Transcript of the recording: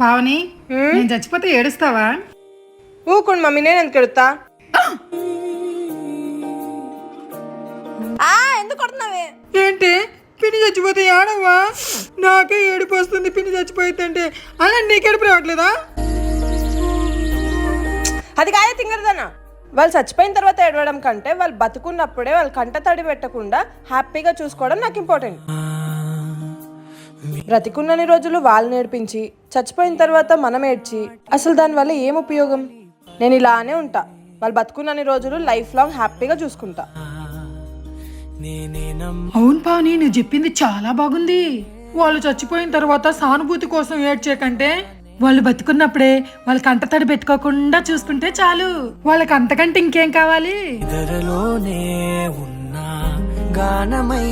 పావని, నేను చచ్చిపోతే ఏడుస్తావా? ఊకోండి మమ్మీ, నేను ఎందుకు ఎడుతా? ఎందుకు కొడుతున్నావే? ఏంటి పిన్ని చచ్చిపోతే ఏడవా? నాకే ఏడుపు వస్తుంది పిన్ని చచ్చిపోతుంటే. అలా నీకేడుపు రావట్లేదా? అది కాదే తింగరదనా. వాళ్ళు చచ్చిపోయిన తర్వాత ఏడవడం కంటే వాళ్ళు బతుకున్నప్పుడే వాళ్ళు కంట తడి పెట్టకుండా హ్యాపీగా చూసుకోవడం నాకు ఇంపార్టెంట్. బ్రతికున్నన్ని రోజులు వాళ్ళు నేర్పించి చచ్చిపోయిన తర్వాత మనం ఏడ్చి అసలు దానివల్ల ఏం ఉపయోగం? నేను ఇలానే ఉంటా. వాళ్ళు బతుకున్నన్ని రోజులు లైఫ్ లాంగ్ హ్యాపీగా చూసుకుంటా. అవును పావని, నువ్వు చెప్పింది చాలా బాగుంది. వాళ్ళు చచ్చిపోయిన తర్వాత సానుభూతి కోసం ఏడ్చే కంటే వాళ్ళు బతుకున్నప్పుడే వాళ్ళ కంటతడి పెట్టుకోకుండా చూసుకుంటే చాలు. వాళ్ళకి అంతకంటే ఇంకేం కావాలి? గానమై